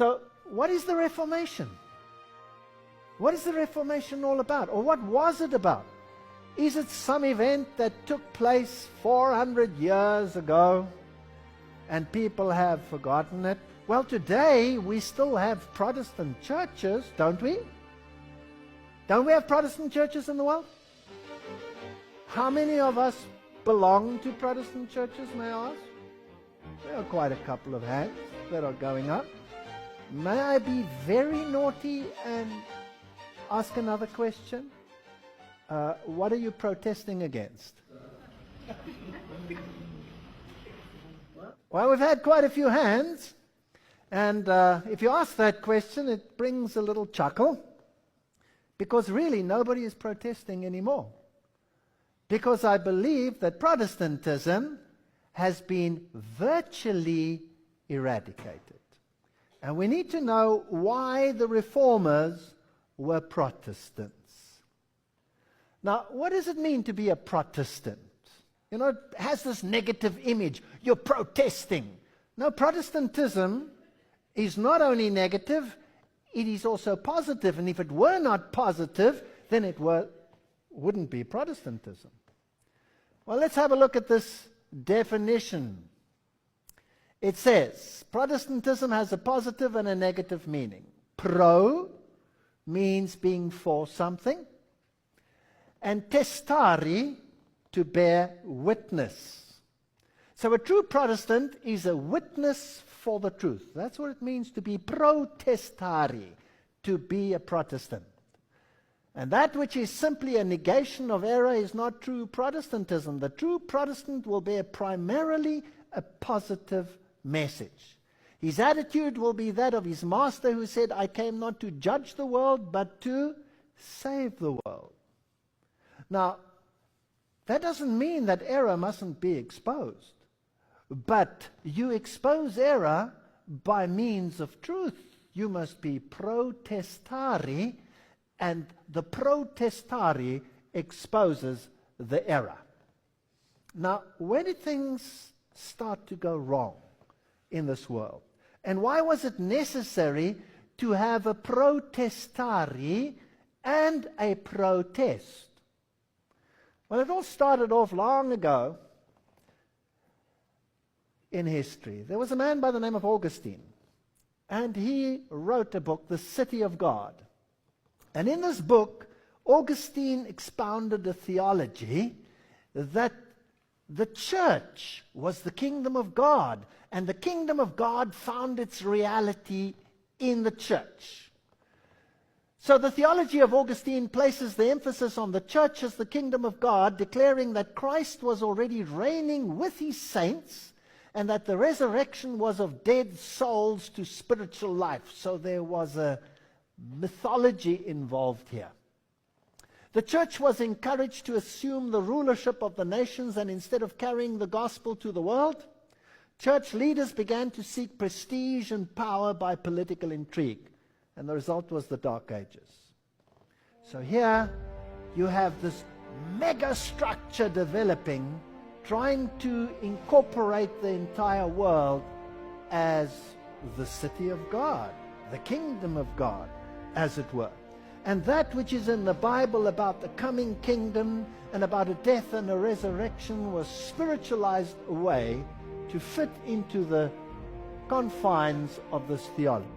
So, what is the Reformation? What is the Reformation all about? Or what was it about? Is it some event that took place 400 years ago and people have forgotten it? Well, today we still have Protestant churches, don't we? Don't we have Protestant churches in the world? How many of us belong to Protestant churches, may I ask? There are quite a couple of hands that are going up. May I be very naughty and ask another question? What are you protesting against? Well, we've had quite a few hands, and if you ask that question, it brings a little chuckle, because really nobody is protesting anymore. Because I believe that Protestantism has been virtually eradicated. And we need to know why the Reformers were Protestants. Now, what does it mean to be a Protestant? You know, it has this negative image. You're protesting. No, Protestantism is not only negative, it is also positive. And if it were not positive, then it wouldn't be Protestantism. Well, let's have a look at this definition. It says, Protestantism has a positive and a negative meaning. Pro means being for something, and testari, to bear witness. So a true Protestant is a witness for the truth. That's what it means to be protestari, to be a Protestant. And that which is simply a negation of error is not true Protestantism. The true Protestant will bear primarily a positive message. His attitude will be that of his master, who said, I came not to judge the world, but to save the world. Now, that doesn't mean that error mustn't be exposed. But you expose error by means of truth. You must be protestari, and the protestari exposes the error. Now, where did things start to go wrong in this world? And why was it necessary to have a protestari and a protest? Well, it all started off long ago in history. There was a man by the name of Augustine, and he wrote a book, The City of God. And in this book, Augustine expounded a theology that the church was the kingdom of God, and the kingdom of God found its reality in the church. So the theology of Augustine places the emphasis on the church as the kingdom of God, declaring that Christ was already reigning with his saints, and that the resurrection was of dead souls to spiritual life. So there was a mythology involved here. The church was encouraged to assume the rulership of the nations, and instead of carrying the gospel to the world, church leaders began to seek prestige and power by political intrigue. And the result was the Dark Ages. So here you have this mega structure developing, trying to incorporate the entire world as the city of God, the kingdom of God, as it were. And that which is in the Bible about the coming kingdom and about a death and a resurrection was spiritualized away to fit into the confines of this theology.